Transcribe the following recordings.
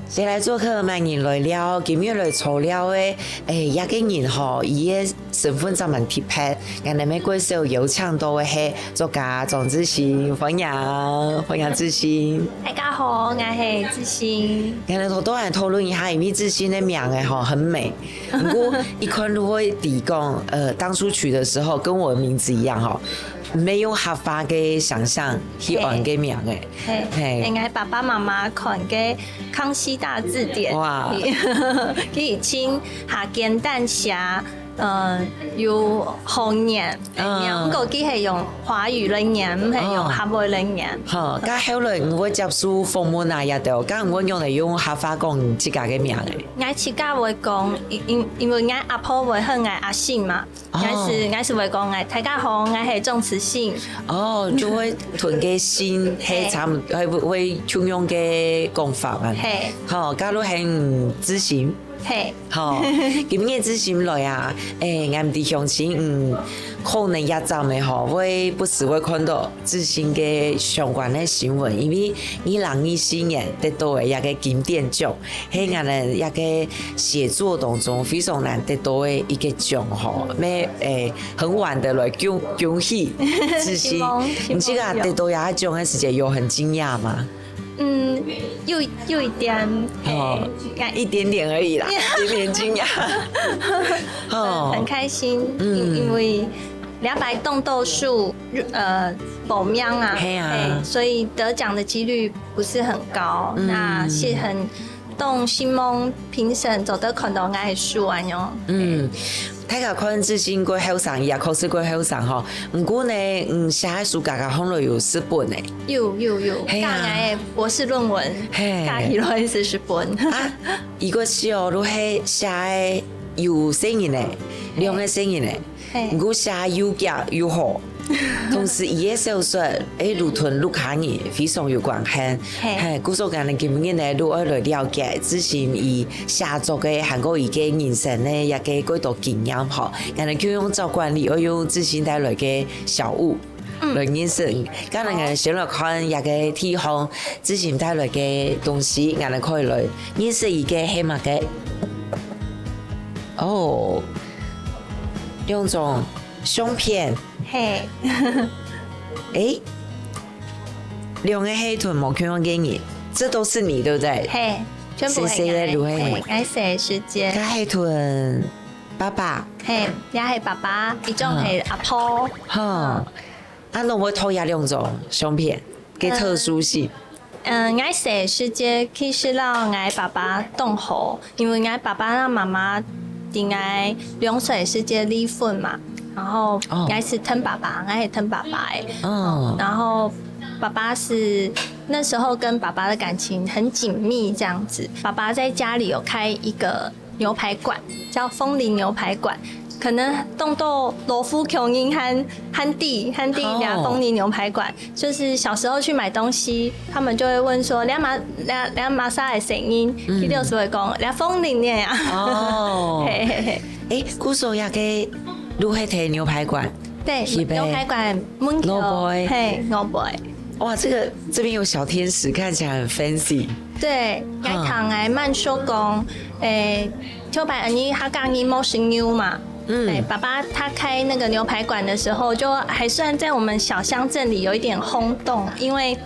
先来做客蛮人来了，今日来炒料的，一个人吼，伊的身份真蛮特别。俺哋每过首有唱到的系作家庄子欣，欢迎子欣。大家好，我是子欣。俺哋都来讨论一下，因为子欣的名诶吼很美。不过一看如果底讲，当初取的时候跟我的名字一样哈。没有合法嘅想象去按嘅名诶，嘿，应该爸爸妈妈看嘅《康熙大字典》哇，去请下简单写，有方言，不过佢系用华语来念，唔系用客语来念。好，咁後來我接觸訪問啊，也到，咁我用嚟用合法講自家嘅名诶。我自家會講，因為我阿婆會和我阿信嘛，我是會講我大家好，我係莊慈信。哦，就會屯嘅信係會常用嘅講法啊。係。好，假如係知心。嘿，好，今日之前來啊，俺哋鄉親，可能也站嘅吼，會不時會看到之前嘅相關嘅新聞，因為2024年得到嘅一個金典獎，喺俺哋一個寫作當中非常難得到嘅一個獎吼，咩很晚的來恭喜之前，唔知啊得到一個獎嘅時間有很驚訝嗎？有一點，一點點而已啦，有點驚訝，很開心，因為200棟豆樹，報名啊，所以得獎的幾率不是很高，那是很動心夢評審走得看到我的書啊喲。大家看之前過後生，也考試過後生吼。不過呢，寫嘅書家放落有4本呢。有，加我嘅博士論文，加起來40本。啊，如果是哦，如係寫嘅有聲音呢，2個聲音呢，不過寫又夾又好。同時，伊嘅小說如同陸卡爾非常有關係，故所講呢，今日呢，如果來了解之前伊寫作嘅韓國語嘅人生呢，一個幾多經驗吼，咁呢，就用照管理，我用之前帶來嘅小物來認識，咁呢，先來看一個地方之前帶來嘅東西，咁呢可以來認識伊嘅係乜嘅，哦，兩種相片。嘿，2個黑豚冇看見你，這都是你對不對？嘿，全部係我寫時間。個黑豚爸爸，嘿，也係爸爸，一種係阿婆。啊，那我偷下2種相片，給特殊性。我寫時間其實讓我爸爸動好，因為我爸爸讓媽媽定我2歲時間離婚嘛。然後我是疼爸爸，我是疼爸爸然後爸爸是那時候跟爸爸的感情很緊密，這樣子。爸爸在家裡有開一個牛排館，叫楓林牛排館。可能動到羅夫瓊英和弟倆楓林牛排館，就是小時候去買東西，他們就會問說：倆馬莎的聲音，佢哋有時會講倆楓林呢呀。哦，古時也嘅。如何睇牛排館？對，牛排館門口，嘿，牛排。哇，這邊有小天使，看起來很 fancy。對，我堂愛慢手工，就把你他講你冇生牛嘛。爸爸他開那個牛排館的時候，就還算在我們小鄉鎮裡有一點轟動，因為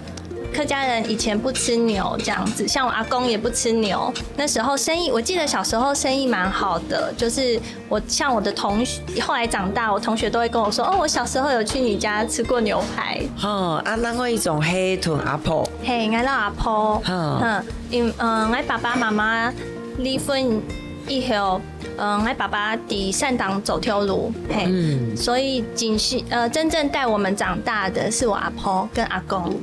客家人以前不吃牛這樣子，像我阿公也不吃牛。那時候生意，我記得小時候生意蠻好的，就是像我的同學，後來長大，我同學都會跟我說：“哦，我小時候有去你家吃過牛排。”那我一種黑豚阿婆，嘿，我老阿婆，我爸爸媽媽離婚以後，我爸爸在善黨走條路，所以真正帶我們長大的是我阿婆跟阿公，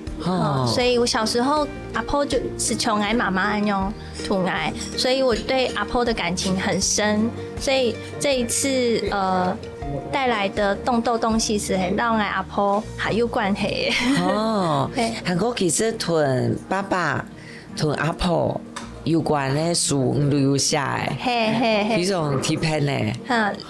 所以我小時候阿婆就是從我媽媽那種土愛，所以我對阿婆的感情很深，所以這一次带来的冻痘东西是很让阿婆还有关系的。哦，韩国其实同爸爸同阿婆有关的书留下来，嘿，一种体片呢。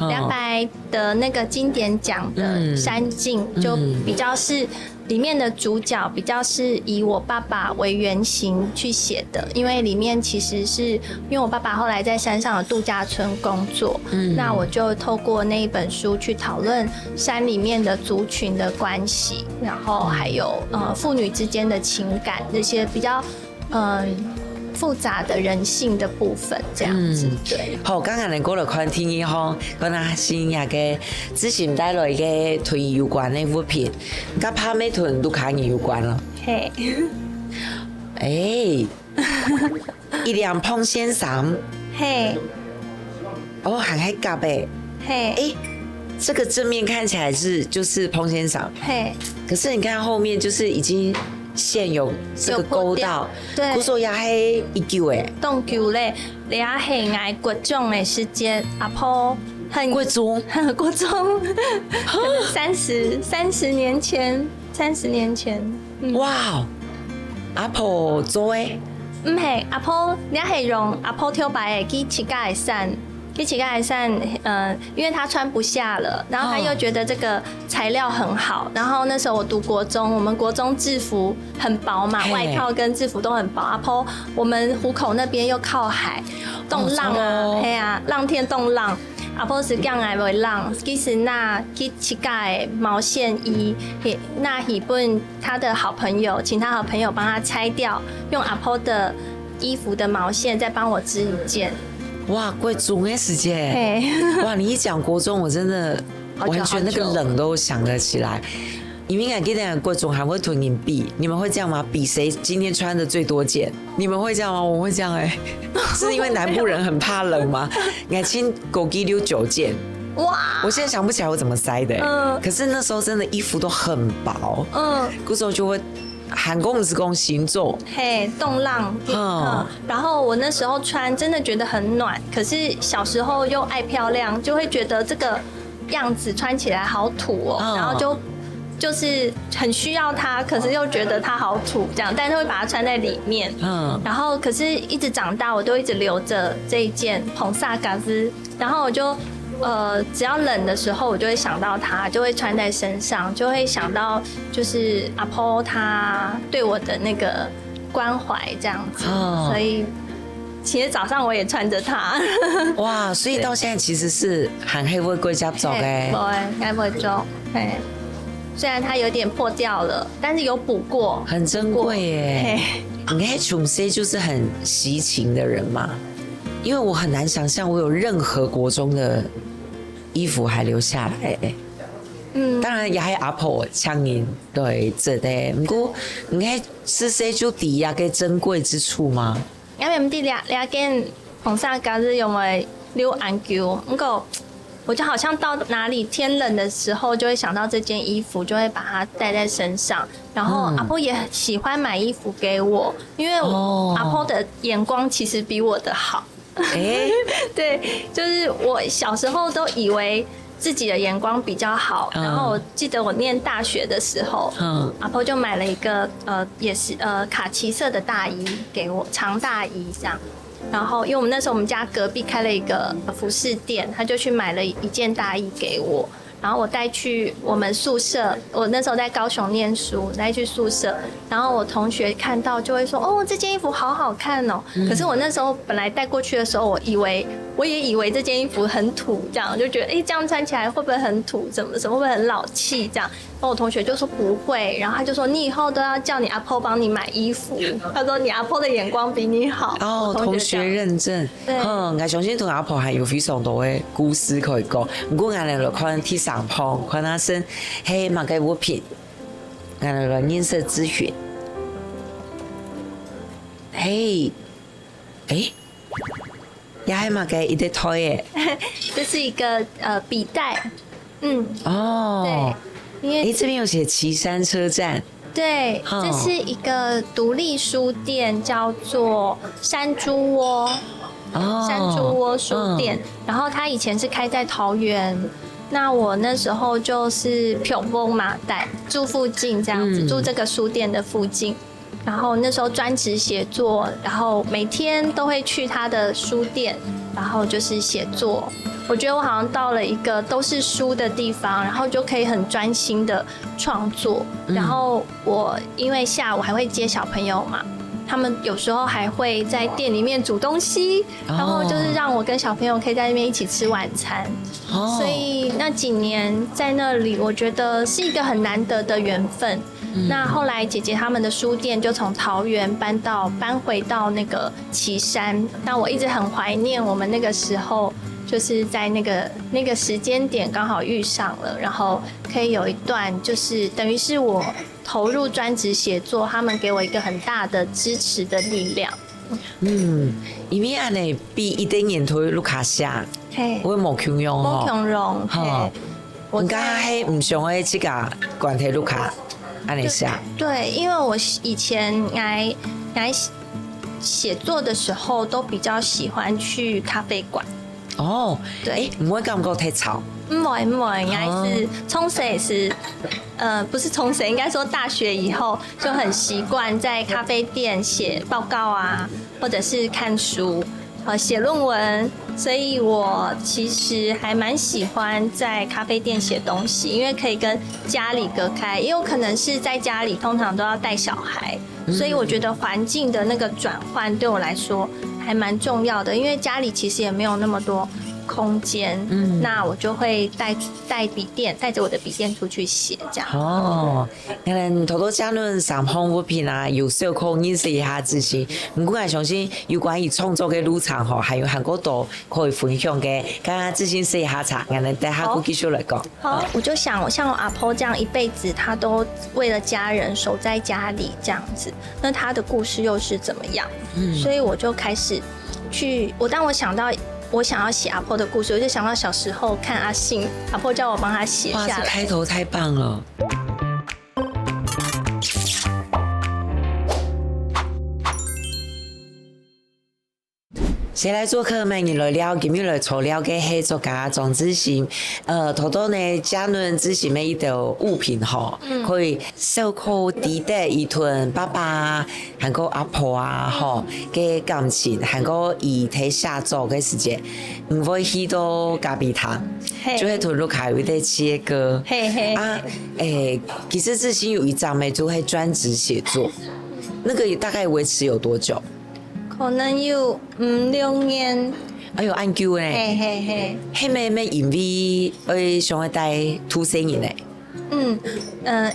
两百的那个经典奖的山境就比较是里面的主角比较是以我爸爸为原型去写的，因为里面其实是因为我爸爸后来在山上的度假村工作，那我就透过那一本书去讨论山里面的族群的关系，然后还有父女之间的情感这些比较复杂的人性的部分，这样子对。好，刚刚你过了看天以后，跟阿新那个之前带来嘅同有关的物品，跟拍美团都卡有关了。嘿，一辆碰先生，嘿，哦，很还夹呗，嘿，这个正面看起来就是碰先生，嘿，可是你看后面就是已经。现有这个沟道，对，古说也系一旧诶，冻旧咧，你也系挨国中的时间，阿婆很国中，国中，可能30年前，30年前，哇，阿婆做诶，唔系阿婆，你系用阿婆挑白的去乞丐衫。去乞丐衫，因为他穿不下了，然后他又觉得这个材料很好，然后那时候我读国中，我们国中制服很薄嘛，外套跟制服都很薄。阿婆，我们湖口那边又靠海，冻浪啊，嘿啊，浪天冻浪。阿婆是讲来为浪，其实那去乞丐毛线衣，那一本他的好朋友，请他好朋友帮他拆掉，用阿婆的衣服的毛线再帮我织一件。哇，贵中的时间，哇！你一讲国中，我真的完全那个冷都想得起来。你们应该记得国中还会囤银币，你们会这样吗？比谁今天穿的最多件？你们会这样吗？我会这样是因为南部人很怕冷吗？你看，亲狗鸡溜9件。哇！我现在想不起来我怎么塞的，可是那时候真的衣服都很薄，那时候就会。韩国是讲星座，冻浪，然后我那时候穿真的觉得很暖，可是小时候又爱漂亮，就会觉得这个样子穿起来好土哦，然后就是很需要它，可是又觉得它好土这样，但是会把它穿在里面，然后可是一直长大，我都一直留着这一件蓬萨嘎兹，然后我就。只要冷的时候，我就会想到它，就会穿在身上，就会想到就是阿婆她对我的那个关怀这样子，所以其实早上我也穿着它。哇，所以到现在其实是很黑会归家走哎，对，不会走，虽然它有点破掉了，但是有补过，很珍贵耶。你看琼 C 就是很喜情的人嘛。因为我很难想象我有任何国中的衣服还留下来，当然也还有阿婆枪银对这的，不过你看是谁就抵押个珍贵之处吗？因为唔知两件红纱夹子用来留安久，不过我就好像到哪里天冷的时候，就会想到这件衣服，就会把它带在身上。然后阿婆也喜欢买衣服给我，因为阿婆的眼光其实比我的好。对，就是我小时候都以为自己的眼光比较好，然后我记得我念大学的时候，阿婆就买了一个也是卡其色的大衣给我，长大衣这样。然后因为我们我们家隔壁开了一个服饰店，他就去买了一件大衣给我。然后我带去我们宿舍，我那时候在高雄念书，带去宿舍，然后我同学看到就会说：“哦，这件衣服好好看哦。”可是我那时候本来带过去的时候，我也以为这件衣服很土，这样就觉得这样穿起来会不会很土？怎么会不会很老气？这样，然后我同学就说不会，然后他就说：“你以后都要叫你阿婆帮你买衣服。”他说：“你阿婆的眼光比你好。”同学认证。对，我相信同阿婆还有非常多的故事可以讲。不过我哋就看睇上鋪，看他身係乜嘅物品，我哋個顏色諮詢。也係乜嘅一個台耶？這是一個筆袋，對，因為這邊有寫旗山車站。對，這是一個獨立書店，叫做山豬窩。山豬窩書店，然後它以前是開在桃園，那我那时候就是屏风嘛，住附近这样子，住这个书店的附近。然后那时候专职写作，然后每天都会去他的书店，然后就是写作。我觉得我好像到了一个都是书的地方，然后就可以很专心的创作。然后我因为下午还会接小朋友嘛，他们有时候还会在店里面煮东西，然后就是让我跟小朋友可以在那边一起吃晚餐。所以那几年在那里，我觉得是一个很难得的缘分。那后来姐姐他们的书店就从桃园搬回到那个旗山，那我一直很怀念我们那个时候，就是在那个时间点刚好遇上了，然后可以有一段就是等于是我投入专职写作，他们给我一个很大的支持的力量。因为安尼比一定研讨卢卡夏，我冇强用冇强用，我刚还唔想要这个管题卢卡。对，因为我以前来写作的时候，都比较喜欢去咖啡馆。哦，对，唔会感觉太吵。唔会，应该是冲绳是，不是冲绳，应该说大学以后就很习惯在咖啡店写报告啊，或者是看书，写论文。所以我其实还蛮喜欢在咖啡店写东西，因为可以跟家里隔开，也有可能是在家里通常都要带小孩，所以我觉得环境的那个转换对我来说还蛮重要的，因为家里其实也没有那么多空间，那我就会带笔电，带着我的笔电出去写这样。哦，可能好多家人上方物品啊，有时候可以认识一下自己。不过我相信有关于创作的路程吼，还有很多可以分享的，刚刚自信说一下茶，我们等下继续来讲。好，我就想，像我阿婆这样一辈子，她都为了家人守在家里这样子，那她的故事又是怎么样？所以我就开始当我想到我想要写阿婆的故事，我就想到小时候看阿信，阿婆叫我帮他写下来。哇，这开头太棒了！谁来做客？每日来了，今日来除了嘅係作家莊子賢，好多呢家人之前嘅一條物品吼，可以小可抵得一團爸爸，還個阿婆啊吼嘅感情，還個伊睇寫作嘅時間，唔會去到咖啡堂，就係同盧卡有啲切割。啊，其實之前有一張咪就係專職寫作，那個大概維持有多久？可能有5-6年。哎呦，按久咧，係咩因為會想要帶土生人咧？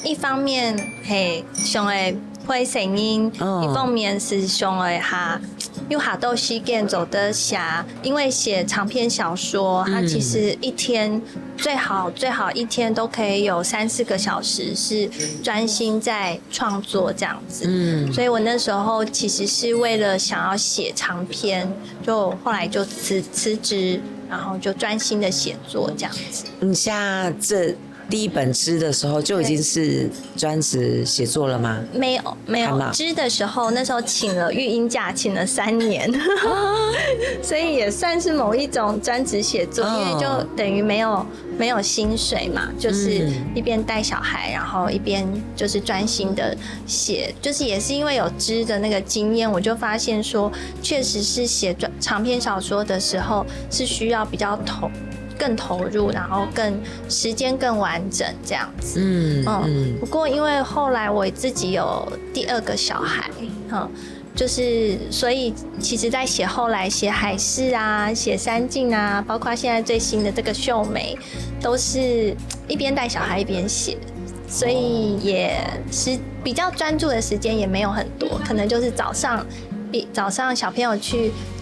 一方面係想要會聲音，一方面是想要有好多時間走得下，因為寫長篇小說，它其實一天最好一天都可以有3-4個小時是專心在創作這樣子。所以我那時候其實是為了想要寫長篇，就後來就辭職，然後就專心的寫作這樣子。你像這第一本織的時候就已經是專職寫作了嗎？沒有，織的時候那時候請了育嬰假，請了3年，所以也算是某一種專職寫作，因為就等於沒有薪水嘛，就是一邊帶小孩，然後一邊就是專心的寫，就是也是因為有織的那個經驗，我就發現說，確實是寫長篇小說的時候是需要比較更投入，然後時間更完整這樣子。不過因為後來我自己有第2個小孩，就是所以其實在後來寫海事啊，寫山境啊，包括現在最新的這個秀美，都是一邊帶小孩一邊寫，所以也是比較專注的時間也沒有很多，可能就是早上小朋友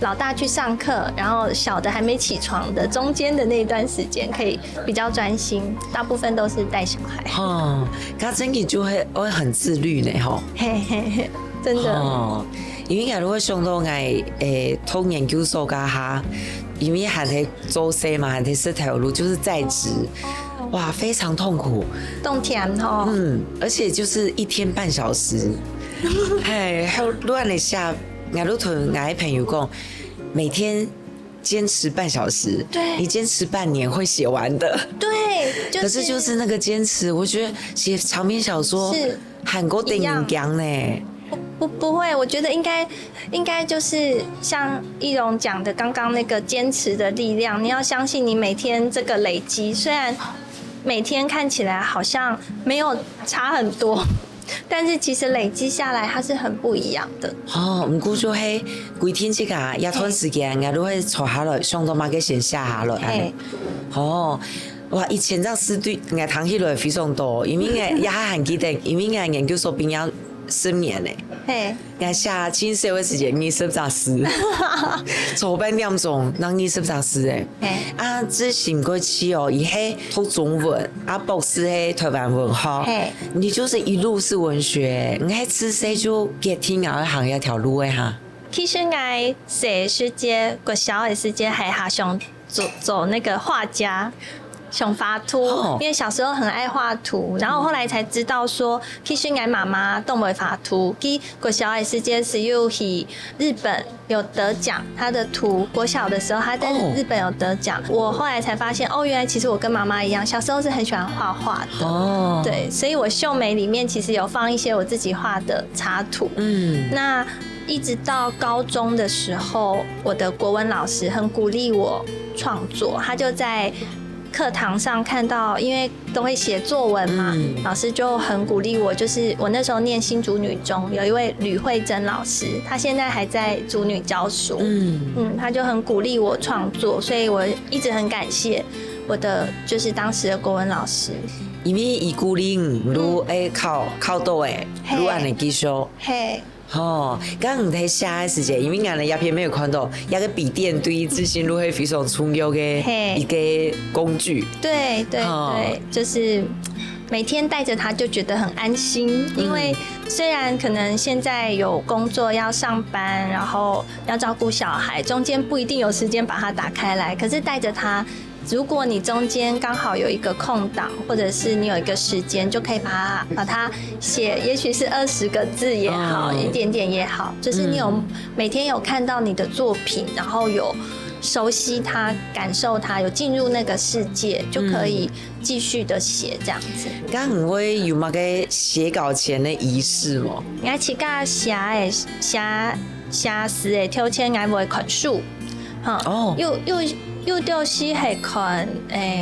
老大去上課，然後小的還沒起床的中間的那一段時間可以比較專心，大部分都是帶小孩。他真的就會很自律呢，真的。因為如果上到讀研究所噶哈，因為還得做事嘛，還得這條路就是在職，哇，非常痛苦。動甜而且就是1天半小時，亂了下。我都同我的朋友講，每天坚持半小时，对，你坚持半年会写完的。对，可是就是那个坚持，我觉得写长篇小说是韩国电影讲呢。不会，我觉得应该就是像易容讲的刚刚那个坚持的力量，你要相信你每天这个累积，虽然每天看起来好像没有差很多，但是其实累积下来它是很不一样的。不过就迄规天这个一段时间，我都会坐下来，上到马给先下下来。哇！以前这诗对我读起来非常多，因为我也很记得，因为我研究所毕业10年嘞。我写进社会时间20杂诗，坐半点钟，那20杂诗诶。这醒过去哦，伊迄读中文，博士迄台湾文学，你就是一路是文学，你迄自细就给天涯行一条路诶哈。其实我写时间，国小的时间还还想走那个画家。想画图，因为小时候很爱画图，然后后来才知道说，其实我妈妈都会画图。其国小的时间是有去日本有得奖，她的图国小的时候她在日本有得奖。我后来才发现，原来其实我跟妈妈一样，小时候是很喜欢画画的。对，所以我秀美里面其实有放一些我自己画的插图。那一直到高中的时候，我的国文老师很鼓励我创作，他就在课堂上看到，因为都会写作文嘛，老师就很鼓励我。就是我那时候念新竹女中，有一位吕慧珍老师，她现在还在竹女教书。她就很鼓励我创作，所以我一直很感谢我的就是当时的国文老师。因为伊鼓励你会考到诶，你安尼继续。刚你睇写的时间，因为我的鸦片没有看到，一个笔电对于自信路会非常重要的一个工具。对，就是每天带着它就觉得很安心，因为虽然可能现在有工作要上班，然后要照顾小孩，中间不一定有时间把它打开来，可是带着它。如果你中间刚好有一个空档，或者是你有一个时间，就可以把它写，也许是20个字也好，一点点也好，就是你有每天有看到你的作品，然后有熟悉它、感受它，有进入那个世界，就可以继续的写这样子。刚唔会有乜嘅写稿前的仪式吗？我起个写诗的挑签，我会看书，又就是会看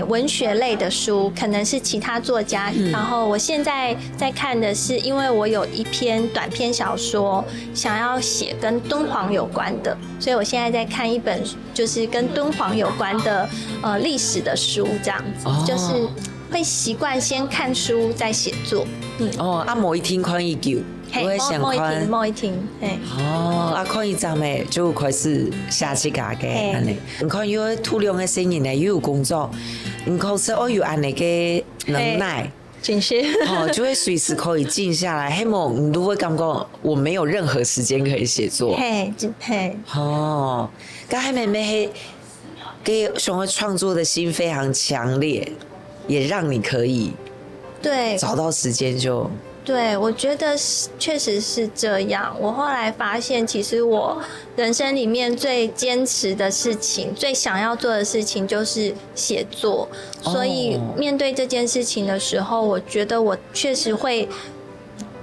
文学类的书，可能是其他作家。然后我现在在看的是，因为我有一篇短篇小说想要写跟敦煌有关的，所以我现在在看一本就是跟敦煌有关的历史的书，这样子就是会习惯先看书再写作。某一天看一旧。我会想看某一天，看一张诶，就开始写起家嘅安尼。你看有突然嘅声音咧，又有工作，你看是有安尼嘅能耐，情绪，就会随时可以静下来。希望你都会感觉我没有任何时间可以写作。刚才妹妹给想要创作的心非常强烈，也让你可以找到时间就。对，我觉得确实是这样。我后来发现，其实我人生里面最坚持的事情、最想要做的事情就是写作。所以面对这件事情的时候，我觉得我确实会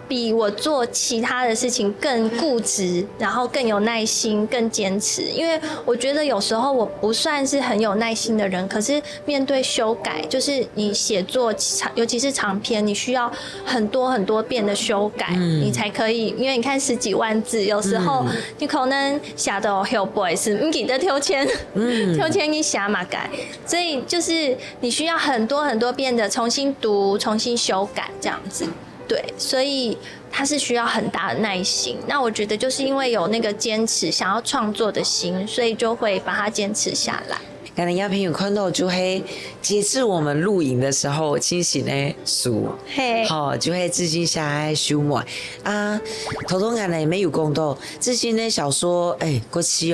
比我做其他的事情更固执，然后更有耐心，更坚持。因为我觉得有时候我不算是很有耐心的人，可是面对修改，就是你写作，尤其是长篇，你需要很多很多遍的修改，你才可以。因为你看10几万字，有时候你可能写到后背是不记得抽签，抽签你写嘛改，所以就是你需要很多很多遍的重新读、重新修改这样子。对，所以它是需要很大的耐心。那我觉得就是因为有那个坚持，想要创作的心，所以就会把它坚持下来。刚才亚萍有看到，就会截至我们录影的时候进行的书，就会自己下来修改啊。头头刚才没有讲到，自己的小说，过去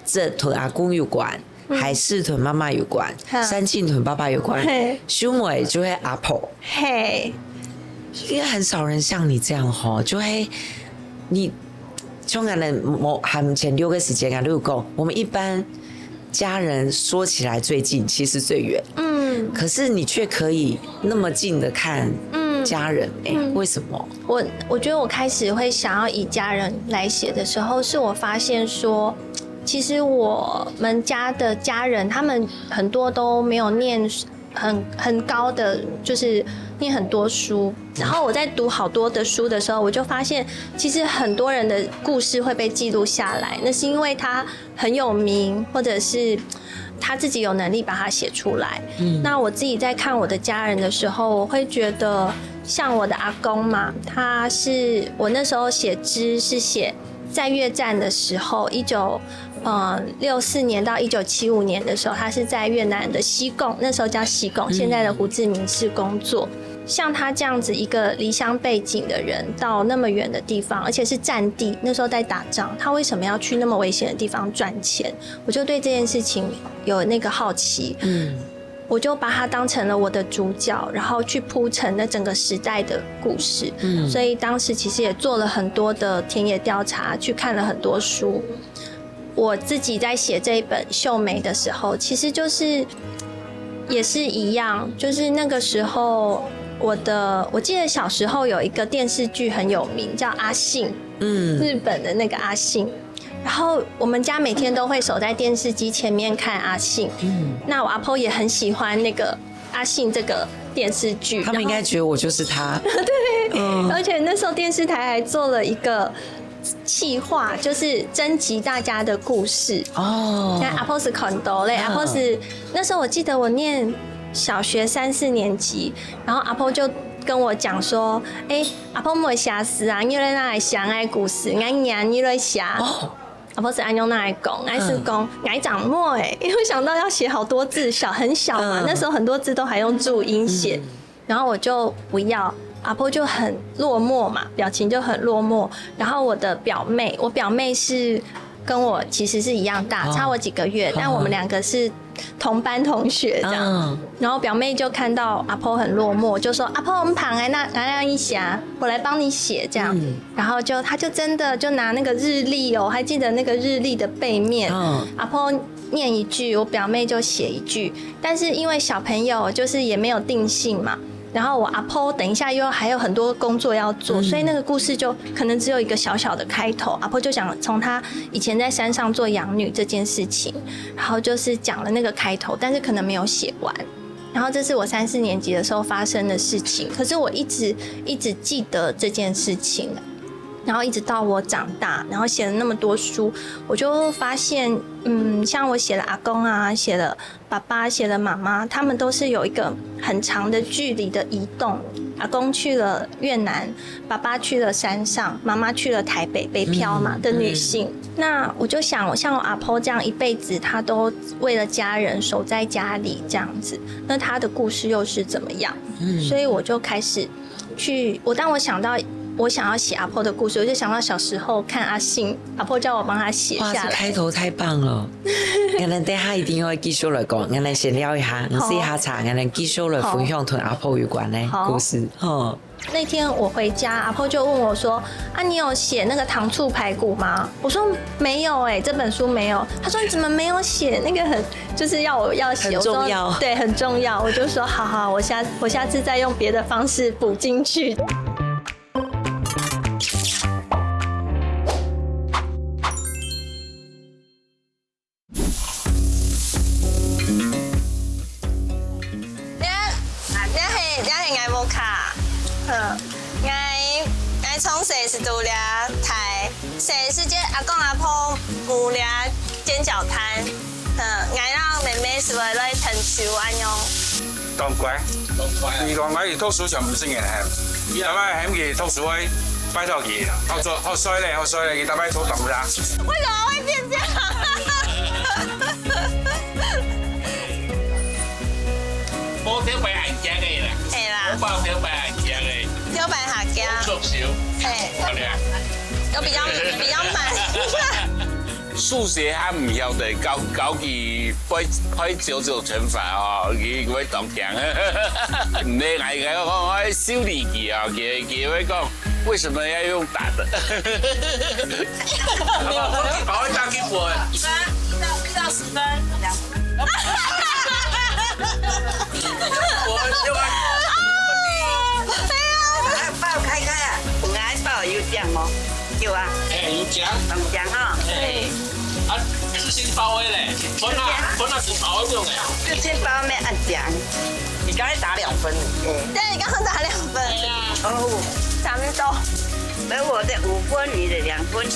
这同阿公有关。还是同妈妈有关，三庆同爸爸有关，修改就会阿婆。因为很少人像你这样就会你像俺们含前6个时间都有讲，我们一般家人说起来最近，其实最远。可是你却可以那么近的看家人，为什么？我觉得我开始会想要以家人来写的时候，是我发现说，其实我们家的家人，他们很多都没有念很高的，就是念很多书。然后我在读好多的书的时候，我就发现，其实很多人的故事会被记录下来，那是因为他很有名，或者是他自己有能力把它写出来。那我自己在看我的家人的时候，我会觉得，像我的阿公嘛，他是我那时候写诗是写在越战的时候，1964年到1975年的时候，他是在越南的西贡，那时候叫西贡，现在的胡志明市工作。像他这样子一个离乡背景的人，到那么远的地方，而且是战地，那时候在打仗，他为什么要去那么危险的地方赚钱？我就对这件事情有那个好奇。我就把它当成了我的主角，然后去铺陈了整个时代的故事。所以当时其实也做了很多的田野调查，去看了很多书。我自己在写这一本《秀梅》的时候，其实就是也是一样，就是那个时候我记得小时候有一个电视剧很有名，叫《阿信》，日本的那个阿信。然后我们家每天都会守在电视机前面看阿信。那我阿婆也很喜欢那个阿信这个电视剧，他们应该觉得我就是他。对，而且那时候电视台还做了一个企划，就是征集大家的故事。那阿婆是很多嘞，阿婆是那时候我记得我念小学3、4年级，然后阿婆就跟我讲说，阿婆没写诗啊，你来那来写爱故事，俺娘你来写。阿婆是按用那来讲，俺是讲爱长墨因为想到要写好多字，很小嘛，那时候很多字都还用注音写，然后我就不要，阿婆就很落寞嘛，表情就很落寞。然后我表妹是跟我其实是一样大，差我几个月，但我们2个是同班同学这样。然后表妹就看到阿婆很落寞，就说阿婆我们旁来那一下，我来帮你写这样。然后她就真的就拿那个日历我还记得那个日历的背面，阿婆念一句，我表妹就写一句。但是因为小朋友就是也没有定性嘛。然后我阿婆等一下又还有很多工作要做，所以那个故事就可能只有一个小小的开头。阿婆就讲从她以前在山上做养女这件事情，然后就是讲了那个开头，但是可能没有写完。然后这是我3、4年级的时候发生的事情，可是我一直记得这件事情。然后一直到我长大，然后写了那么多书，我就发现，像我写了阿公啊，写了爸爸，写了妈妈，他们都是有一个很长的距离的移动。阿公去了越南，爸爸去了山上，妈妈去了台北，北漂嘛的女性。那我就想，像我阿婆这样一辈子，她都为了家人守在家里这样子，那她的故事又是怎么样？所以我就开始当我想到。我想要写阿婆的故事，我就想到小时候看阿信，阿婆叫我帮他写下来。哇，这开头太棒了！我们等下一定要继续来讲，我们先聊一下，试一下茶，我们继续来分享同阿婆有关的故事。那天我回家，阿婆就问我说：“啊，你有写那个糖醋排骨吗？”我说：“没有这本书没有。”他说：“你怎么没有写那个就是要我要写？”很重要。我说对，很重要。我就说：“好，我下次再用别的方式补进去。”我从小是读了台，小是这阿公阿婆有了煎饺摊，我让妹妹是为了腾球安用。當乖，你講我哋讀書上唔識嘅係，但係喺佢讀書喺拜託佢，學衰咧，佢大擺讀懂啦。為什麼會變這樣？冇挑白行家嘅啦，係啦，冇包挑白行家嘅，挑白客家，作少，係咪啊？有比較慢。數學還唔曉得，搞佢開九九乘法哦，佢會當聽。唔理係我修理佢啊，佢會講為什麼要用打的？我去跑去打機會。到10分，2分。爆开啊！本来爆有酱哦，有啊。有酱，有酱哈。啊，是先包的嘞，本来是包那种的。就先包咩按酱，你刚才打2分。对，你刚刚打2分。哦，咱们都。而我的5分，你的2分。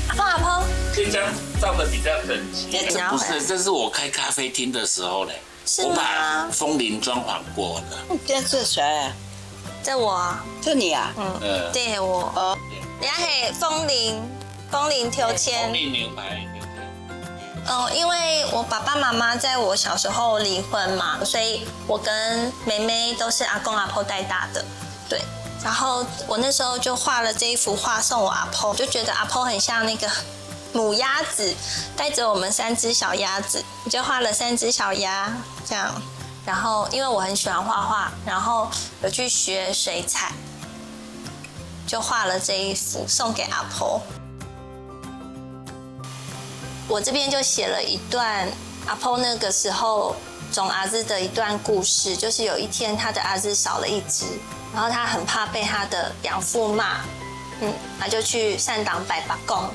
阿婆，这张照的比较整齐。这不是，这是我开咖啡厅的时候嘞，我把枫林装潢过的。这是谁？这我，是你啊？这是我。哦，人家是枫林秋千。枫林牛排。因为我爸爸妈妈在我小时候离婚嘛，所以我跟妹妹都是阿公阿婆带大的，对。然后我那时候就画了这一幅画送我阿婆，就觉得阿婆很像那个母鸭子，带着我们3只小鸭子，我就画了3只小鸭这样。然后因为我很喜欢画画，然后有去学水彩，就画了这一幅送给阿婆。我这边就写了一段阿婆那个时候种阿子的一段故事，就是有一天他的阿子少了1只，然后他很怕被他的养父骂，他就去善党拜把公，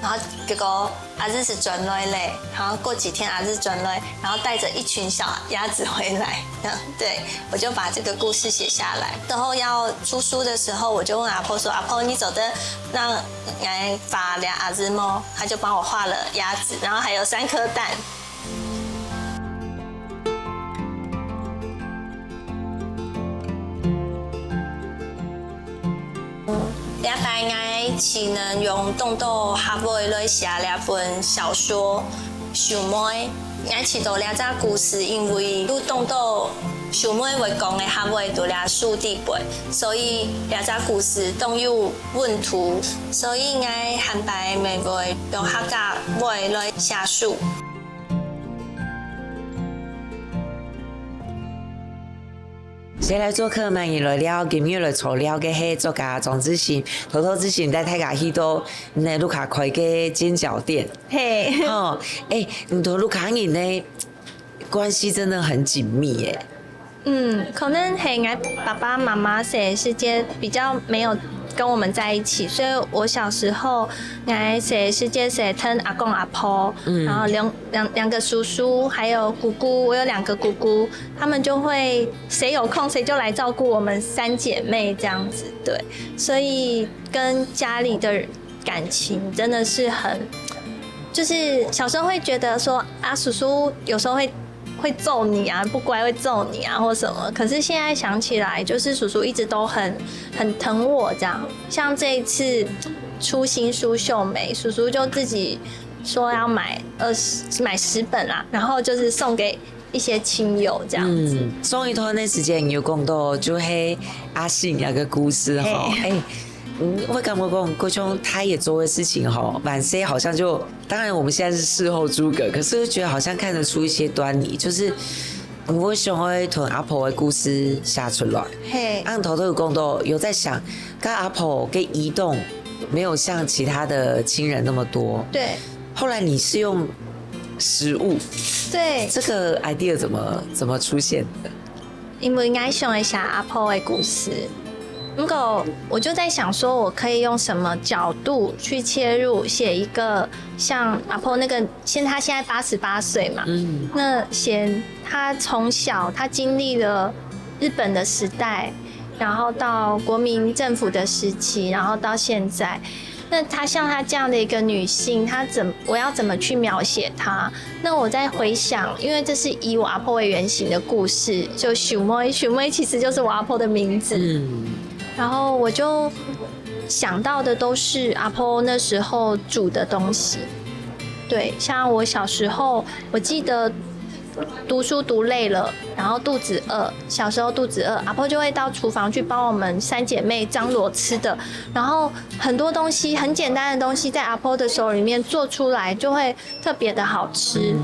然后结果阿子是转来嘞，然后过几天阿子转来，然后带着一群小鸭子回来，对，我就把这个故事写下来。然后要出书的时候，我就问阿婆说：“阿婆，你走的让来发俩阿子吗？”他就帮我画了鸭子，然后还有3颗蛋。两百爱只能用动作合会来写两本小说，小妹爱只到两只故事，因为都动作小妹会讲的合会到两书地背，所以两只故事都有问题，所以爱汉白咪会用客家话来写书。谁来做客嘛？伊来了，今日来撮了嘅系作家庄之信，偷偷之前在泰雅去到那卢卡开嘅煎饺店。嘿，你同卢卡人呢关系真的很紧密耶。可能係我爸爸媽媽寫世界比較沒有跟我們在一起，所以我小時候我寫世界寫聽阿公阿婆，然後兩個叔叔還有姑姑，我有2個姑姑，他們就會誰有空誰就來照顧我們3姐妹這樣子，對，所以跟家裡的感情真的是很，就是小時候會覺得說啊叔叔有時候會揍你啊，不乖會揍你啊，或什麼。可是現在想起來，就是叔叔一直都很疼我這樣。像這一次出新書秀美，叔叔就自己說要買10本啦，然後就是送給一些親友這樣子。上一段的時間有講到，就係阿信那個故事哈，我感覺講嗰種他也做的事情哈，晚些好像就，當然我們現在是事後諸葛，可是覺得好像看得出一些端倪，就是我想會同阿婆的故事寫出來。按頭都有講到，有在想，跟阿婆跟移動沒有像其他的親人那麼多。對。後來你是用食物，對，這個 idea 怎麼出現的？因為我想一下阿婆的故事。如果我就在想說，我可以用什麼角度去切入寫一個像阿婆那個，他現在88歲嘛，那寫他從小他經歷了日本的時代，然後到國民政府的時期，然後到現在，那他像他這樣的一個女性，我要怎麼去描寫她？那我在回想，因為這是以我阿婆為原型的故事，就秀妹其實就是我阿婆的名字。然後我就想到的都是阿婆那時候煮的東西，對，像我小時候，我記得讀書讀累了，然後肚子餓，小時候肚子餓，阿婆就會到廚房去幫我們3姐妹張羅吃的，然後很多東西很簡單的東西在阿婆的手裡面做出來就會特別的好吃。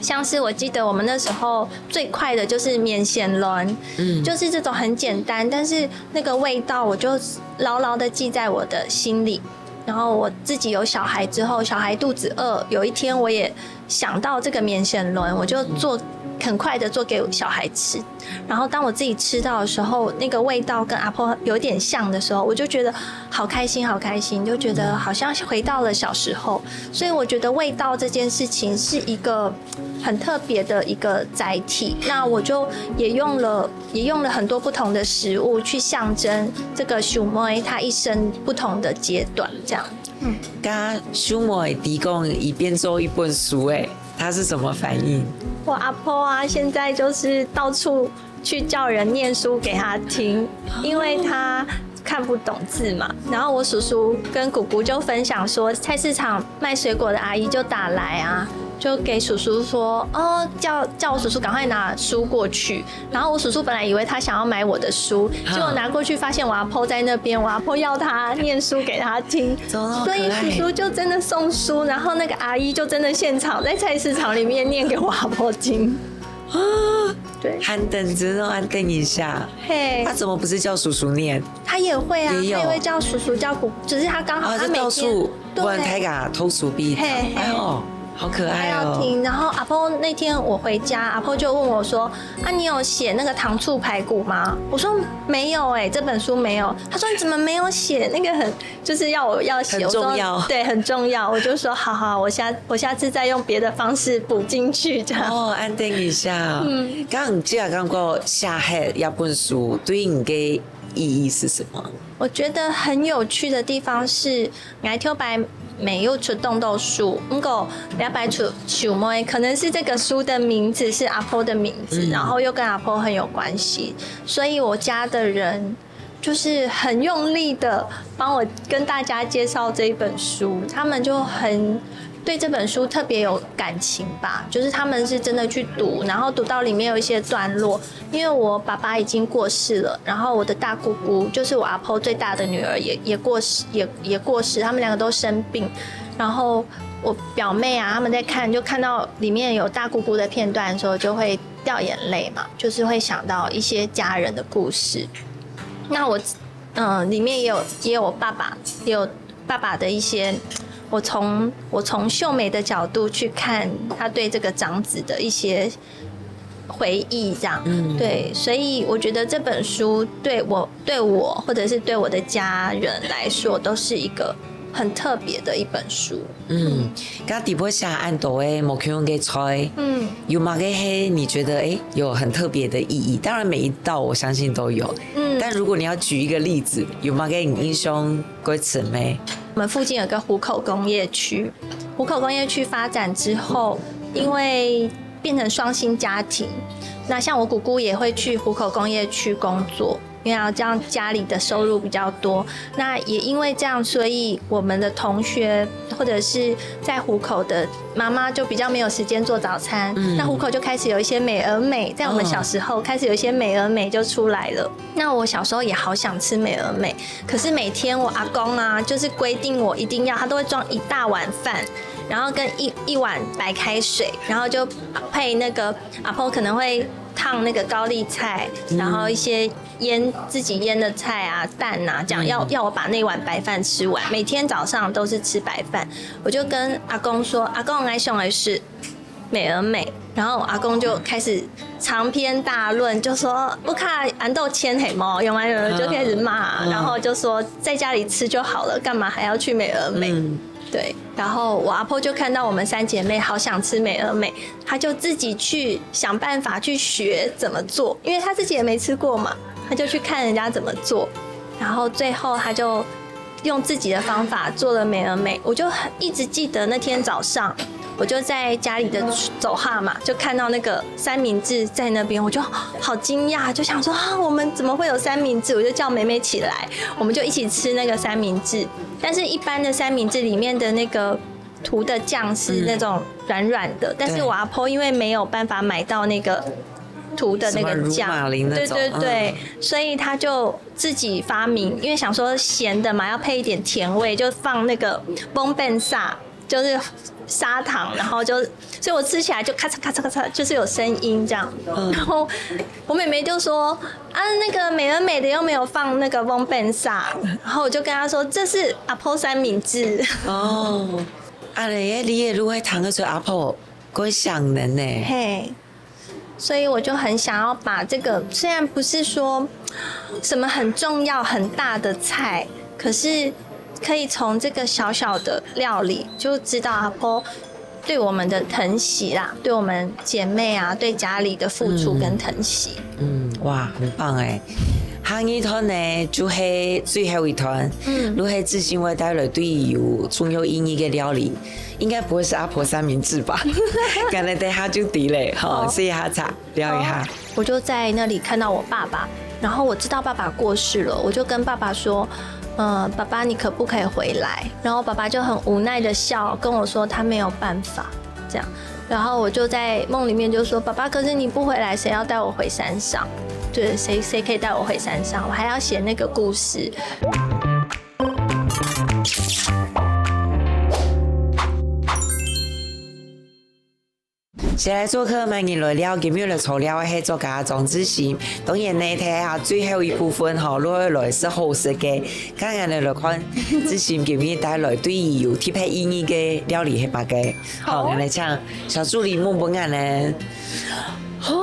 像是我记得我们那时候最快的就是面线轮，就是这种很简单，但是那个味道我就牢牢的记在我的心里。然后我自己有小孩之后，小孩肚子饿，有一天我也想到这个面线轮，我就很快的做给小孩吃。然后当我自己吃到的时候，那个味道跟阿婆有点像的时候，我就觉得好开心，好开心，就觉得好像回到了小时候。所以我觉得味道这件事情是一个很特别的一个载体。那我就也用了很多不同的食物去象征这个小妹她一生不同的阶段，这样。刚小妹提供一边做一本书，他是什么反应？我阿婆啊，现在就是到处去叫人念书给他听，因为他看不懂字嘛。然后我叔叔跟姑姑就分享说，菜市场卖水果的阿姨就打来啊，就给叔叔说，叫我叔叔赶快拿书过去。然后我叔叔本来以为他想要买我的书，结果拿过去发现我阿婆在那边，我阿婆要他念书给他听，所以叔叔就真的送书，然后那个阿姨就真的现场在菜市场里面念给我阿婆听。对，憨等子哦，憨等一下。嘿，他怎么不是叫叔叔念？他也会啊，他也会叫叔叔叫姑，只是他刚好他每天不然太嘎偷鼠鼻。哎呦，好可爱哦！要听。然后阿婆那天我回家，阿婆就问我说：“啊，你有写那个糖醋排骨吗？”我说：“没有这本书没有。”他说：“你怎么没有写那个就是要我要写？”很重要，对，很重要。我就说：“好，我下次再用别的方式补进去。”这样。哦，安定一下。刚只有讲过下黑一本书对你的意义是什么？我觉得很有趣的地方是，我挑白没有出动豆书，不过两百出小妹，可能是这个书的名字是阿婆的名字，然后又跟阿婆很有关系，所以我家的人就是很用力的帮我跟大家介绍这一本书，他们就很对这本书特别有感情吧，就是他们是真的去读，然后读到里面有一些段落，因为我爸爸已经过世了，然后我的大姑姑就是我阿婆最大的女儿也过世，他们两个都生病，然后我表妹啊他们在看，就看到里面有大姑姑的片段的时候就会掉眼泪嘛，就是会想到一些家人的故事。那我里面也有我爸爸，也有爸爸的一些。我从秀美的角度去看他对这个长子的一些回忆，这样，对，所以我觉得这本书对我或者是对我的家人来说，都是一个很特别的一本书。刚底部下按斗某 Q 给菜，有哪个黑你觉得有很特别的意义？当然每一道我相信都有，但如果你要举一个例子，有哪个英雄归词没？我们附近有个湖口工业区，湖口工业区发展之后，因为变成双薪家庭，那像我姑姑也会去湖口工业区工作，因为要这样家里的收入比较多。那也因为这样，所以我们的同学或者是在湖口的妈妈就比较没有时间做早餐，那湖口就开始有一些美而美，在我们小时候开始有一些美而美就出来了。那我小时候也好想吃美而美，可是每天我阿公啊，就是规定我一定要，他都会装一大碗饭，然后跟一碗白开水，然后就配那个阿婆可能会烫那个高丽菜，然后一些自己腌的菜啊、蛋啊，这样要我把那碗白饭吃完。每天早上都是吃白饭，我就跟阿公说：“阿公，我想的是美而美。”然后阿公就开始长篇大论，就说不看安豆千黑毛，用完有就开始骂，然后就说在家里吃就好了，干嘛还要去美而美？对，然后我阿婆就看到我们三姐妹好想吃美而美，她就自己去想办法去学怎么做，因为她自己也没吃过嘛，她就去看人家怎么做，然后最后她就用自己的方法做了美而美。我就一直记得那天早上，我就在家里的走哈嘛，就看到那个三明治在那边，我就好惊讶，就想说我们怎么会有三明治？我就叫妹妹起来，我们就一起吃那个三明治。但是一般的三明治里面的那个涂的酱是那种软软的，但是我阿婆因为没有办法买到那个涂的那个酱，对，所以他就自己发明，因为想说咸的嘛，要配一点甜味，就放那个崩笨萨，就是砂糖，然后所以我吃起来就咔嚓咔嚓咔嚓，就是有声音这样。然后我妹妹就说啊，那个美而美的又没有放那个翁本萨，然后我就跟她说这是阿婆三明治。哦，啊嘞，你也如果糖个做阿婆，会想人呢。嘿。所以我就很想要把这个，虽然不是说什么很重要很大的菜，可是可以从这个小小的料理就知道阿婆对我们的疼惜啦，对我们姐妹啊，对家里的付出跟疼惜。哇，很棒哎！下一团呢，就是最后一团。如果志兴会带来对有重要意义的料理，应该不会是阿婆三明治吧？刚才等下就抵嘞，好，试一下茶，聊一下。我就在那里看到我爸爸，然后我知道爸爸过世了，我就跟爸爸说。爸爸，你可不可以回来？然后爸爸就很无奈的笑，跟我说他没有办法这样。然后我就在梦里面就说：“爸爸，可是你不回来，谁要带我回山上？对，谁可以带我回山上？我还要写那个故事。”先来做客慢年来了，今日来材料係作家莊子賢。當然呢，睇下最後一部分哈，落來是好食嘅。今日嚟看子賢今日帶來對有特別意義嘅料理係乜嘅？好，我嚟請小助理夢本眼呢。哦，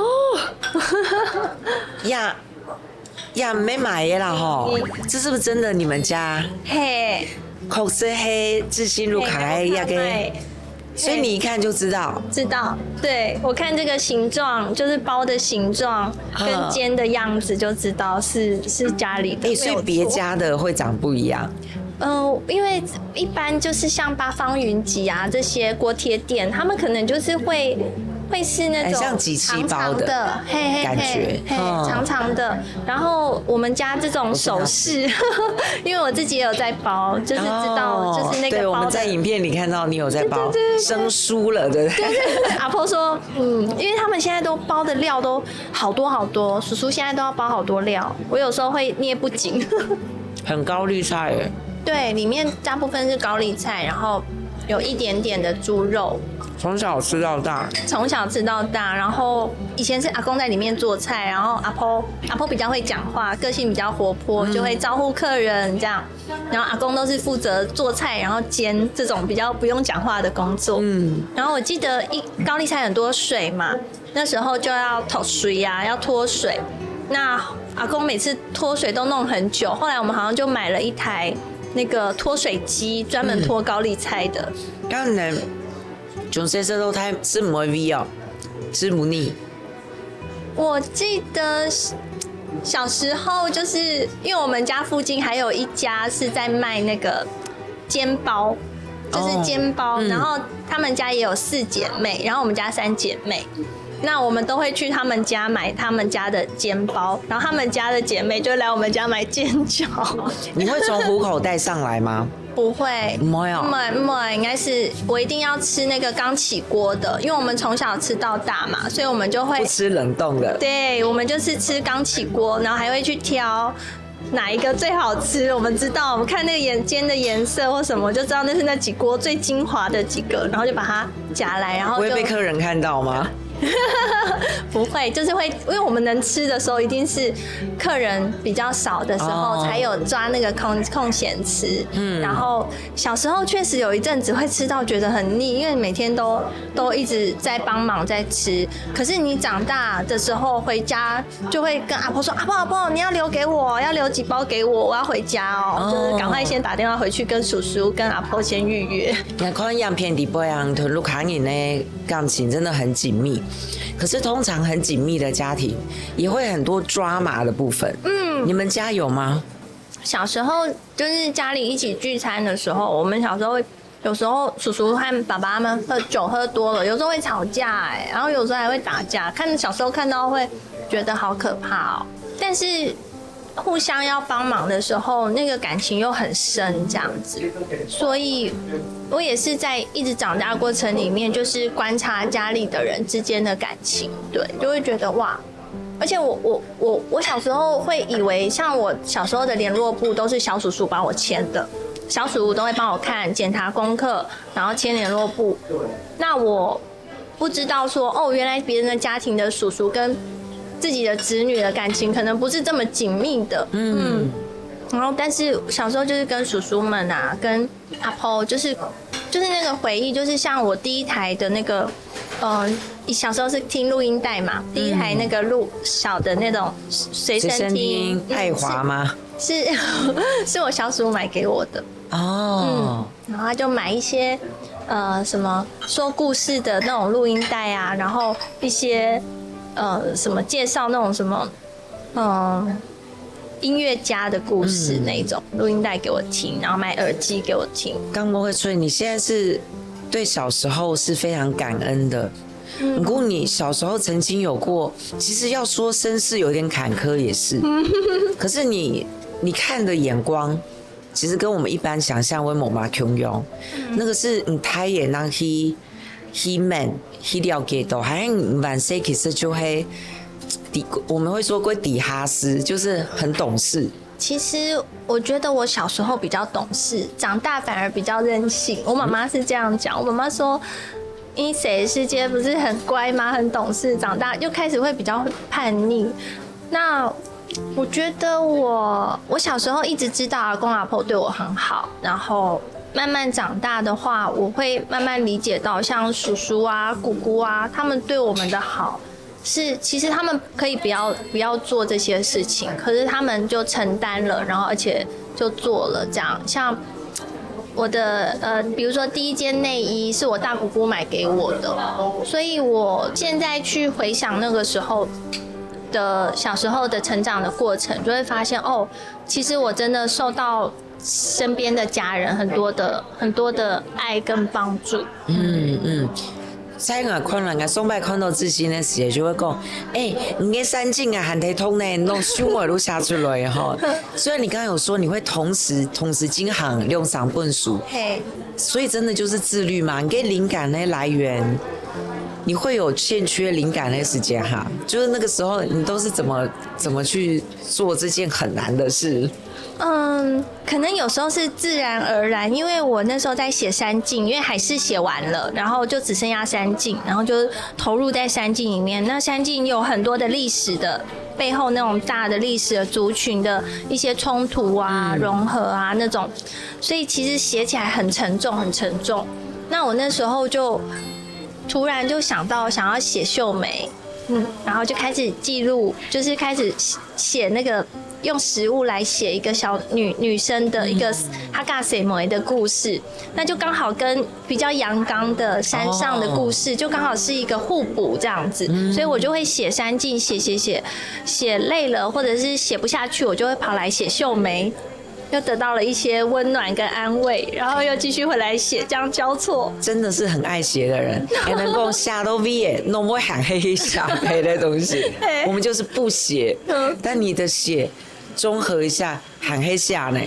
呀，沒買嘅啦哈，這是不是真的？你們家？嘿，確實係子賢路開一個。所以你一看就知道，对，我看这个形状，就是包的形状跟煎的样子就知道是家里的。所以别家的会长不一样。因为一般就是像八方云集啊这些锅贴店，他们可能就是会是那种像几七包的感觉，长长的。然后我们家这种手势，因为我自己也有在包，就是知道就是那个包的。对，我们在影片里看到你有在包，生疏了，对不对？对。阿婆说，因为他们现在都包的料都好多好多，叔叔现在都要包好多料，我有时候会捏不紧。很高丽菜耶。对，里面大部分是高丽菜，然后有一点点的猪肉。从小吃到大，然后以前是阿公在里面做菜，然后阿婆比较会讲话，个性比较活泼，就会招呼客人这样。然后阿公都是负责做菜，然后煎这种比较不用讲话的工作。然后我记得高丽菜很多水嘛，那时候就要脱水啊，要脱水。那阿公每次脱水都弄很久，后来我们好像就买了一台那个脱水机，专门脱高丽菜的。当然。从小时候睇吃唔会味哦，吃不腻。我记得小时候就是因为我们家附近还有一家是在卖那个煎包，就是煎包，然后他们家也有4姐妹，然后我们家3姐妹。那我们都会去他们家买他们家的煎包，然后他们家的姐妹就来我们家买煎饺。你会从虎口带上来吗？不会，没有，应该是我一定要吃那个刚起锅的，因为我们从小吃到大嘛，所以我们就会不吃冷冻的。对，我们就是吃刚起锅，然后还会去挑哪一个最好吃。我们知道，我们看那个煎的颜色或什么，就知道那是那几锅最精华的几个，然后就把它夹来，然后不会被客人看到吗？不会，就是会，因为我们能吃的时候，一定是客人比较少的时候，才有抓那个空闲吃。然后小时候确实有一阵子会吃到觉得很腻，因为每天都一直在帮忙在吃。可是你长大的时候回家，就会跟阿婆说：“阿婆，你要留给我，要留几包给我，我要回家哦。”就是赶快先打电话回去跟叔叔、跟阿婆先预约。你看样片底波样同卢卡人的感情真的很紧密。可是通常很紧密的家庭也会很多抓马的部分。你们家有吗？小时候就是家里一起聚餐的时候，我们小时候有时候叔叔和爸爸们喝酒喝多了，有时候会吵架然后有时候还会打架。小时候看到会觉得好可怕哦。但是互相要帮忙的时候，那个感情又很深，这样子。所以我也是在一直长大过程里面，就是观察家里的人之间的感情，对，就会觉得哇。而且我小时候会以为，像我小时候的联络簿都是小叔叔帮我签的，小叔都会帮我看检查功课，然后签联络簿。那我不知道说原来别人的家庭的叔叔跟自己的子女的感情可能不是这么紧密的。然后但是小时候就是跟叔叔们啊，跟阿婆就是那个回忆，就是像我第一台的那个小时候是听录音带嘛，第一台那个小的那种随身听，爱华吗？是我小叔买给我的。然后他就买一些什么说故事的那种录音带啊，然后一些什么介绍那种什么音乐家的故事那种录音带给我听，然后买耳机给我听。刚莫慧翠，你现在是对小时候是非常感恩的。不过你小时候曾经有过，其实要说身世有点坎坷也是，可是你看的眼光，其实跟我们一般想象为某嘛穷庸，那个是你太也让he man he 了解到，好像晚些其实就会我们会说过底哈斯，就是很懂事。其实我觉得我小时候比较懂事，长大反而比较任性。我妈妈是这样讲，我妈妈说，因为谁世界不是很乖吗？很懂事，长大就开始会比较叛逆。那我觉得我小时候一直知道阿公阿婆对我很好，然后慢慢长大的话，我会慢慢理解到，像叔叔啊、姑姑啊，他们对我们的好。其实他们可以不要做这些事情，可是他们就承担了，然后而且就做了这样。像我的比如说第一件内衣是我大姑姑买给我的，所以我现在去回想那个时候的小时候的成长的过程，就会发现其实我真的受到身边的家人很多的爱跟帮助。在我看人家送拜看到自信的时候，就会讲，你的三境啊，含体通呢，弄胸耳都下出来哈。虽然你刚刚有说你会同时经行用上本书，所以真的就是自律嘛。你给灵感的来源，你会有欠缺灵感的时间哈，就是那个时候你都是怎么去做这件很难的事。可能有时候是自然而然，因为我那时候在写山境，因为海事写完了，然后就只剩下山境，然后就投入在山境里面。那山境有很多的历史的背后那种大的历史的族群的一些冲突啊、融合啊那种，所以其实写起来很沉重，很沉重。那我那时候就突然就想到想要写秀梅，然后就开始记录，就是开始写那个。用食物来写一个小女生的一个哈嘎塞梅的故事，那就刚好跟比较阳刚的山上的故事就刚好是一个互补这样子，所以我就会写山境，写累了或者是写不下去，我就会跑来写秀梅，又得到了一些温暖跟安慰，然后又继续回来写，这样交错。真的是很爱写的人，也能够下都 V 弄不会喊黑下黑的东西，我们就是不写，但你的写。综合一下，喊黑下呢，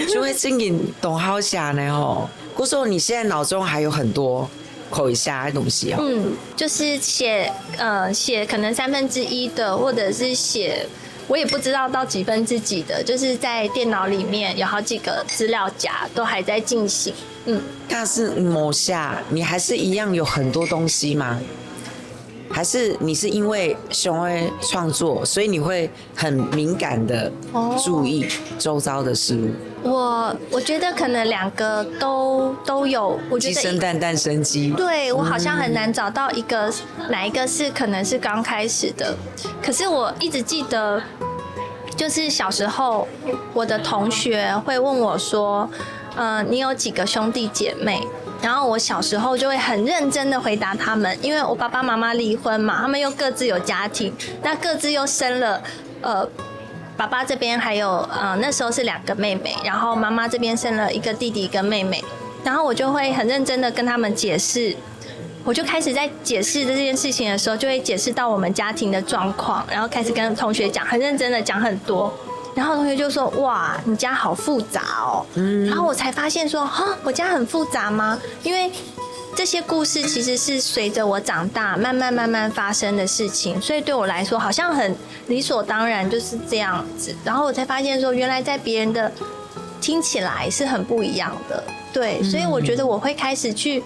就会真的懂好下呢吼。故说你现在脑中还有很多口一下的东西哦。就是写可能1/3的，或者是写我也不知道到几分之几的，就是在电脑里面有好几个资料夹都还在进行。但是某下你还是一样有很多东西吗？还是你是因为想要创作，所以你会很敏感的注意周遭的事物？我觉得可能两个都有，我觉得鸡生蛋，蛋生鸡。对，我好像很难找到哪一个是可能是刚开始的。可是我一直记得，就是小时候我的同学会问我说，你有几个兄弟姐妹？然后我小时候就会很认真的回答他们，因为我爸爸妈妈离婚嘛，他们又各自有家庭，那各自又生了，爸爸这边还有那时候是2个妹妹，然后妈妈这边生了1个弟弟1个妹妹，然后我就会很认真的跟他们解释，我就开始在解释这件事情的时候，就会解释到我们家庭的状况，然后开始跟同学讲，很认真的讲很多。然后同学就说：“哇，你家好复杂哦。”然后我才发现说：“哈，我家很复杂吗？”因为这些故事其实是随着我长大慢慢发生的事情，所以对我来说好像很理所当然就是这样子。然后我才发现说，原来在别人的听起来是很不一样的。对，所以我觉得我会开始去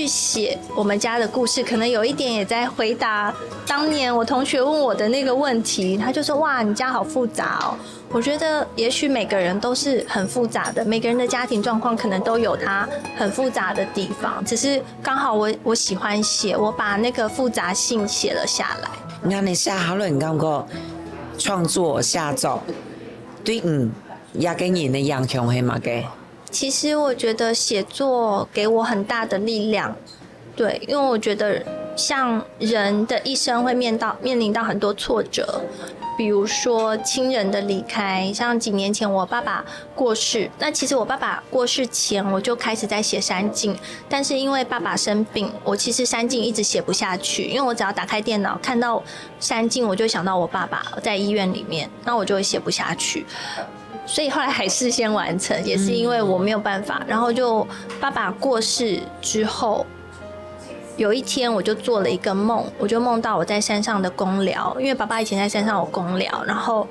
写我们家的故事，可能有一点也在回答当年我同学问我的那个问题。他就说：“哇，你家好复杂哦。”我觉得也许每个人都是很复杂的，每个人的家庭状况可能都有他很复杂的地方，只是刚好我喜欢写，我把那个复杂性写了下来。那你写下来，你感觉创作写作对也给你的影响是嘛个？其实我觉得写作给我很大的力量，对，因为我觉得像人的一生会面临到很多挫折，比如说亲人的离开，像几年前我爸爸过世，那其实我爸爸过世前我就开始在写山境，但是因为爸爸生病，我其实山境一直写不下去，因为我只要打开电脑看到山境，我就想到我爸爸在医院里面，那我就会写不下去。所以后来还是先完成，也是因为我没有办法。然后就爸爸过世之后，有一天我就做了一个梦，我就梦到我在山上的公寮，因为爸爸以前在山上有公寮，然后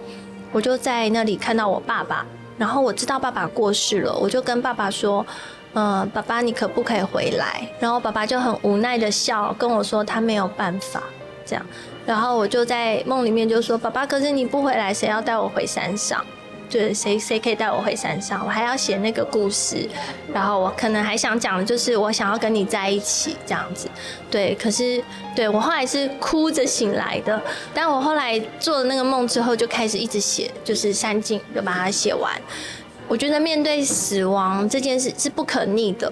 我就在那里看到我爸爸，然后我知道爸爸过世了，我就跟爸爸说：“爸爸，你可不可以回来？”然后爸爸就很无奈的笑，跟我说他没有办法这样。然后我就在梦里面就说：“爸爸，可是你不回来，谁要带我回山上？”对，谁可以带我回山上？我还要写那个故事，然后我可能还想讲的就是我想要跟你在一起这样子。对，可是对我后来是哭着醒来的，但我后来做了那个梦之后，就开始一直写，就是山境就把它写完。我觉得面对死亡这件事是不可逆的，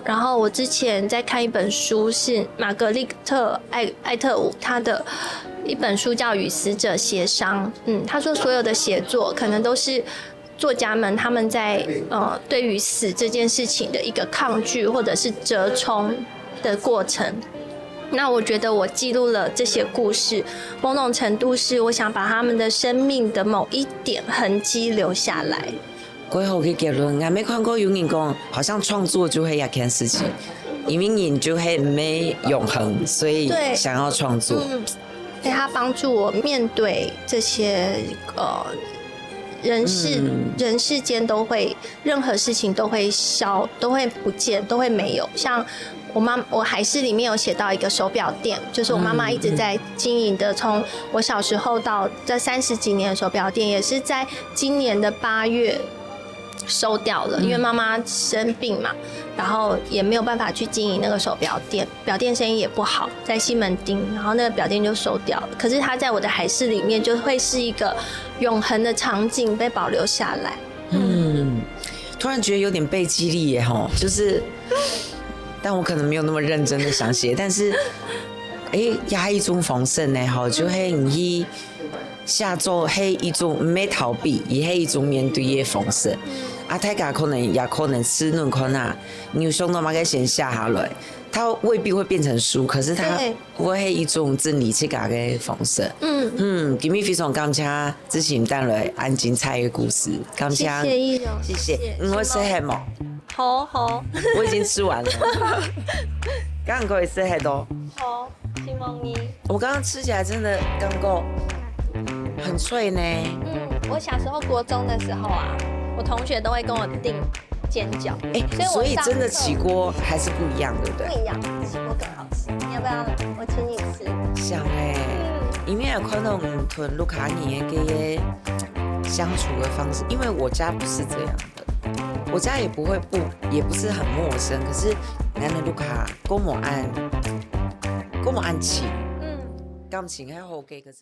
然后我之前在看一本书，是玛格丽特·艾特伍他的一本书叫《与死者协商》。他说所有的写作可能都是作家们他们在对于死这件事情的一个抗拒或者是折冲的过程。那我觉得我记录了这些故事，某种程度是我想把他们的生命的某一点痕迹留下来。最后嘅结论，我没看过有人讲，好像创作就会一件事情，因为人就会没永恒，所以想要创作。对，他帮助我面对这些人世间都会，任何事情都会都会不见，都会没有。像我海事里面有写到一个手表店，就是我妈妈一直在经营的，从我小时候到这30几年的手表店，也是在今年的8月收掉了，因为妈妈生病嘛，然后也没有办法去经营那个手表店，表店生意也不好，在西门町，然后那个表店就收掉了。可是它在我的海事里面就会是一个永恒的场景被保留下来。突然觉得有点被激励耶吼，就是，但我可能没有那么认真的想写，但是，也一种丰盛呢，吼，就係你写作係一種唔係逃避，而係一種面對嘅方式。大家可能也可能吃論看啊，你想到嘛個先寫下來，它未必會變成書，可是它會係一種整理自家嘅方式。今日非常感謝之前帶來安精彩嘅故事，感謝。謝謝依柔，謝謝。我食係冇。好，我已經吃完了。剛剛可以吃很多。好，希望你。我剛剛吃起來真的剛夠。很脆呢。我小時候國中的時候啊，我同學都會跟我訂煎餃。所以真的起鍋還是不一樣，對不對？不一樣，起鍋更好吃。你要不要我請你吃？想因為有看到屯盧卡尼嘅相處的方式，因為我家不是這樣的，我家也不是很陌生，可是咱的盧卡嗰麼安靜，感情係好嘅，可是。